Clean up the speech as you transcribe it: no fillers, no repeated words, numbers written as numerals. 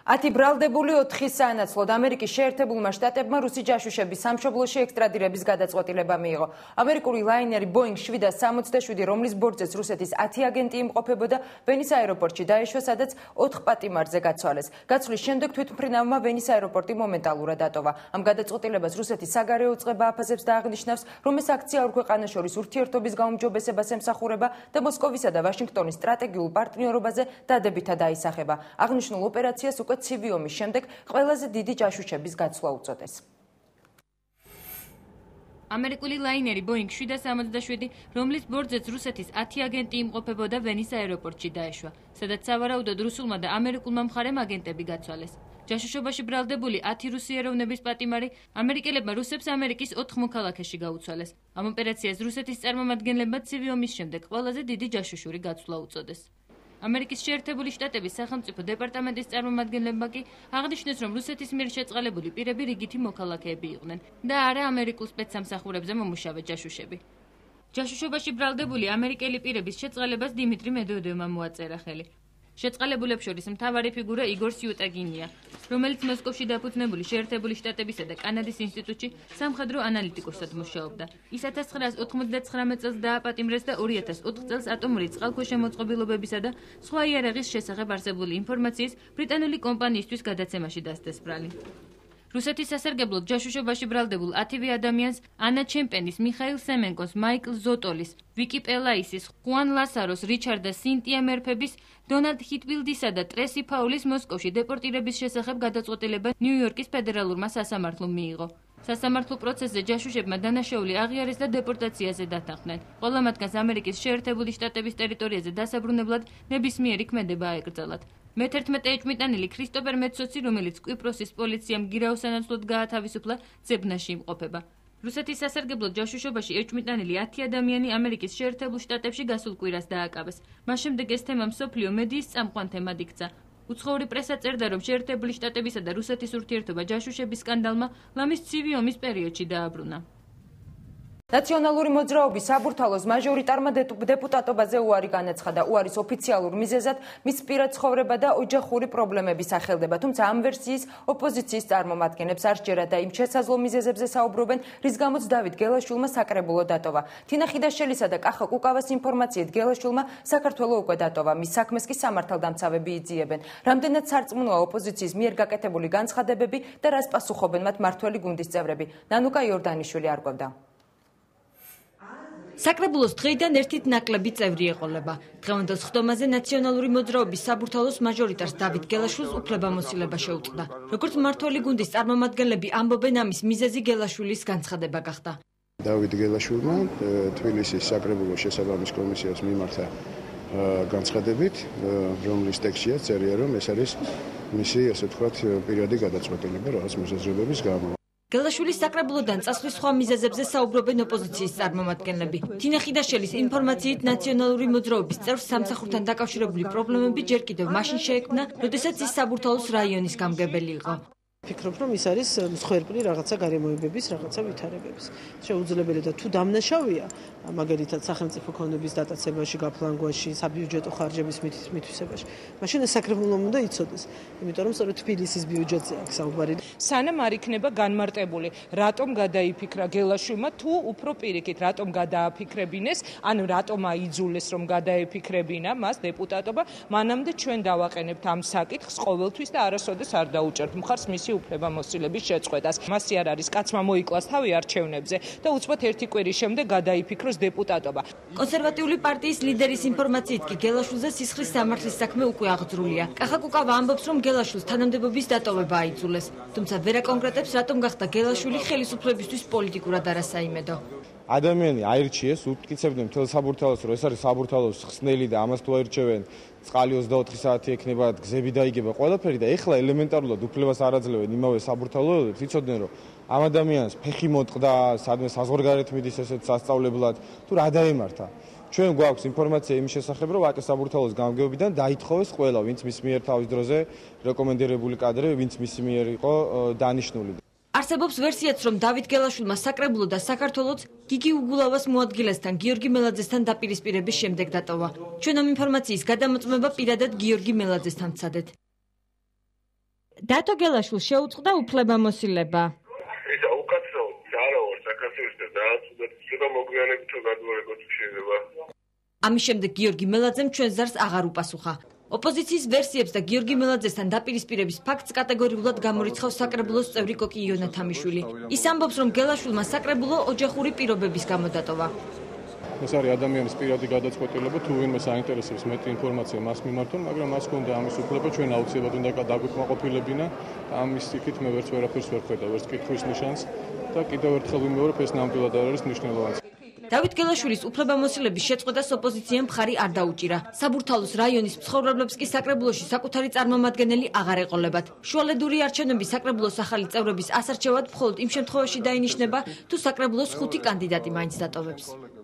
10 ბრალდებული 4 საანაცვლოდ ამერიკის შეერთებულმა შტატებმა რუსი ჯაშუშების სამშობლოში ექსტრადირების გადაწყვეტილება მიიღო. ამერიკული ლაინერი Boeing 767, რომლის ბორტზეც რუსეთის 10 აგენტი იმყოფებოდა, ვენის აეროპორტში დაეშვა, სადაც 4 პატიმარზე გაცვალეს. გაცვლის შემდეგ თვითმფრინავმა ვენის აეროპორტი მომენტალურად დატოვა. ამ გადაწყვეტილებას რუსეთის საგარეო უწყება აფასებს და აღნიშნავს, რომ ეს აქცია ორ ქვეყანას შორის ურთიერთობის გაუმჯობესებას ემსახურება და მოსკოვისა და ვაშინგტონის სტრატეგიულ პარტნიორობაზე დადებითად აისახება. აღნიშნულ ოპერაციას უკვე ცივი ომის შემდეგ ყველაზე დიდი ჯაშუშების გაცვლა უწოდეს. ამერიკული ლაინერი Boeing 767, რომლის ბორტზეც რუსეთის 10 აგენტი იმყოფებოდა, ვენის აეროპორტში დაეშვა, სადაც სავარაუდოდ რუსულმა და ამერიკულმა მხარემ აგენტები გაცვალეს. ჯაშუშობაში ბრალდებული 10 რუსი ეროვნების პატიმარი ამერიკელებმა რუსებს ამერიკის 4 მოქალაქეში გაუცვალეს. ამ ოპერაციას რუსეთის წარმომადგენლებმა ცივი ომის შემდეგ ყველაზე დიდი ჯაშუშური გაცვლა უწოდეს. ამერიკის შეერთებული შტატების სახელმწიფო დეპარტამენტის წარმომადგენლებმა კი აღნიშნეს, რომ რუსეთის მიერ შეწყალებული პირები რიგითი მოქალაქეები იყვნენ და არა ამერიკულ სპეცსამსახურებზე მომუშავე ჯაშუშები. ჯაშუშობაში ბრალდებული ამერიკელი პირების შეწყალებას დიმიტრი მედვედევმა მოაწერა ხელი. შეწყალებულებს შორის მთავარი ფიგურა იგორ სიუტაგინია, რომელიც მოსკოვში დაფუძნებული შეერთებული შტატებისა და კანადის ინსტიტუტში სამხედრო ანალიტიკოსად მუშაობდა. ის 1999 წელს დააპატიმრეს და 2004 წელს ატომური წყალქვეშა მოწყობილობებისა და სხვა იარაღის შესახებ არსებული ინფორმაციის ბრიტანული კომპანიისთვის გადაცემაში დასდეს ბრალი. რუსეთის სასარგებლოდ ჯაშუშობაში ბრალდებულ 10 ადამიანს ანა ჩემპენის, მიხაილ სემენკოს, მაიკლ ზოტოლის, ვიკი პელაისის, ხუან ლასაროს, რიჩარდ და სინტია მერფების, დონალდ ჰიტბილდისა და ტრესი ფაულის მოსკოვში დეპორტირების შესახებ გადაწყვეტილება ნიუ-იორკის ფედერალურმა სასამართლომ მიიღო. სასამართლო პროცესზე ჯაშუშებმა დანაშაული აღიარეს და დეპორტაციაზე დათანხმდნენ. ყველა მათგანს ამერიკის შეერთებული შტატების ტერიტორიაზე დასაბრუნებლად ნებისმიერი ქმედება აეკრძალათ. მე-11 ეჭვმიტანილი ქრისტოპერ მეცოცი, რომელიც კვიპროსის პოლიციამ გირაოსანაცვლოდ გაათავისუფლა, ძებნაში იმყოფება. რუსეთის სასარგებლოდ ჯაშუშობაში ეჭვმიტანილი 10 ადამიანი ამერიკის შეერთებულ შტატებში გასულ კვირას დააკავეს. მას შემდეგ ეს თემა მსოფლიო მედიის წამყვან თემად იქცა. უცხოური პრესა წერდა, რომ შეერთებული შტატებისა და რუსეთის ურთიერთობა ჯაშუშების სკანდალმა ლამის ცივი ომის პერიოდში დააბრუნა. ნაციონალური მოძრაობის საბურთალოს მაჟორიტარმა დეპუტატობაზე უარი განაცხადა. უარის ოფიციალურ მიზეზად მის პირად ცხოვრება და ოჯახური პრობლემები სახელდება, თუმცა ამ ვერსიის ოპოზიციის წარმომადგენლებს არ სჯერა და იმ შესაძლო მიზეზებზე საუბრობენ, რის გამოც დავით გელაშვილმა საკრებულო დატოვა. თინა ხიდაშელისა და კახა კუკავას ინფორმაციით გელაშვილმა საქართველო უკვე დატოვა. მის საქმეს კი სამართალდამცავები იძიებენ. რამდენად სარწმუნოა ოპოზიციის მიერ გაკეთებული განცხადებები და რას პასუხობენ მათ მართველი გუნდის წევრები. ნანუკა იორდანიშვილი არკვევდა. საკრებულოს დღეიდან ერთით ნაკლები წევრი ეყოლება. დღევანდელ სხდომაზე ნაციონალური მოძრაობის საბურთალოს მაჟორიტარს დავით გელაშვილს უფლებამოსილება შეუწყდა. როგორც მმართველი გუნდის წარმომადგენლები ამბობენ, ამის მიზეზი გელაშვილის განცხადება გახდა. დავით გელაშვილმა თბილისის საკრებულოს შესაბამის კომისიას მიმართა განცხადებით, რომლის ტექსტშია წერია, რომ ეს არის მისი, ასე ვთქვათ, პირადი გადაწყვეტილება რაღაც მოსაზრებების გამო. გელაშვილის საკრებულოდან წასვლის სხვა მიზეზებზე საუბრობენ ოპოზიციის წარმომადგენლები. თინა ხიდაშელის ინფორმაციით ნაციონალური მოძრაობის წევრს სამსახურთან დაკავშირებული პრობლემები ჯერ კიდევ მაშინ შეექმნა, როდესაც ის საბურთალოს რაიონის გამგებელი იყო. ფიქრობ, რომ ის არის მსხვერპლი რაღაცა გარემოებების, რაღაცა ვითარებების. შეუძლებელი და თუ დამნაშავეა, მაგალითად სახელმწიფო ქონების დატაცებაში, გაფლანგვაში, საბიუჯეტო ხარჯების მითვისებაში, მაშინ ეს საკრებულომ უნდა იცოდეს. იმიტომ რომ სწორედ თბილისის ბიუჯეტზე აქვს საუბარი. სანამ არ იქნება განმარტებული, რატომ გადაიფიქრა გელაშვილმა, თუ უფრო პირიქით, რატომ გადააფიქრებინეს, ან რატომ აიძულეს, რომ გადაეფიქრებინა მას დეპუტატობა, მანამდე ჩვენ დავაყენებთ ამ საკითხს ყოველთვის და არასოდეს არ დაუჭერთ მხარს მისი უფლებამოსილების შეწყვეტას. მასი არ არის კაცმა მოიკლას თავი არჩევნებზე და უცბად ერთი კვირის შემდეგ გადაიფიქროს დეპუტატობა. კონსერვატიული პარტიის ლიდერის ინფორმაციით კი გელაშვილზე სისხლის სამართლის საქმე უკვე აღძრულია. კახა კუკავა ამბობს, რომ გელაშვილს თანამდებობის დატოვება აიძულეს, თუმცა ვერ აკონკრეტებს, რატომ გახდა გელაშვილი ხელისუფლებისთვის პოლიტიკურად არასაიმედო. ადამიანი აირჩიეს, უთკიცებდნენ მთელ საბურთალოს, რომ ეს არის საბურთალოს ხსნელი და ამას თუ აირჩევენ, წყალი 24 საათი ექნება, გზები დაიგება, ყველაფერი და ეხლა ელემენტარულად უფლებას არ აძლევენ იმავე საბურთალოებს, იცოდნენ, რომ ამ ადამიანს ფეხი მოტყდა, სადმე საზღვარგარეთ მიდის ესეთ სასწავლებლად, თუ რა დაემართა. ჩვენ გვაქვს ინფორმაცია იმის შესახებ, რომ ვაკე საბურთალოს გამგეობიდან დაითხოვეს ყველა, ვინც მის მიერ თავის დროზე რეკომენდირებული კადრები, ვინც მის მიერ იყო დანიშნული. არსებობს ვერსიაც, რომ დავით გელაშვილმა საკრებულო და საქართველოც გიგი უგულავას მოადგილესთან, გიორგი მელაძესთან დაპირისპირების შემდეგ დატოვა. ჩვენ ამ ინფორმაციის გადამოწმება პირადად გიორგი მელაძესთან ვცადეთ. დატო გელაშვილს შეუწყდა უფლებამოსილება. ეს უკაცრავად არა ვარ საქართველოს და დააწუდა მოგვიანებით თუ გადმოერგოთ შეიძლება. ამის შემდეგ გიორგი მელაძემ ჩვენ ზარს აღარ უპასუხა. ოპოზიციის ვერსიებს და გიორგი მელაძესთან დაპირისპირების ფაქტს კატეგორიულად გამორიცხავს საკრებულოს წევრი კოკი იონათამიშვილი. ის ამბობს, რომ გელაშვილმა საკრებულო ოჯახური პირობების გამო დატოვა. ეს არის ადამიანის პირადი გადაწყვეტილება, თუ ვინმე საინტერესებს მეტი ინფორმაცია მას მიმართონ, მაგრამ მას ჰქონდა ამის უფლება, ჩვენ აუცილებლად უნდა დაგვიკმაყოფილებინა. ამის იქით მე ვერც ვერაფერს ვერ ხედავ, ვერც კითხვის ნიშანს და კიდევ ერთხელ ვიმეორებ, ეს ნამდვილად არ არის მნიშვნელოვანი. დავით გელაშვილის უფლებამოსილების შეწყვეტას ოპოზიციამ მხარი არ დაუჭირა. საბურთალოს რაიონის მცხოვრებლებს კი საკრებულოში საკუთარი წარმომადგენელი აღარ ეყოლებათ. შუალედური არჩევნები საკრებულოს ახალი წევრების ასარჩევად მხოლოდ იმ შემთხვევაში დაინიშნება, თუ საკრებულოს 5 კანდიდატი მაინც დატოვებს.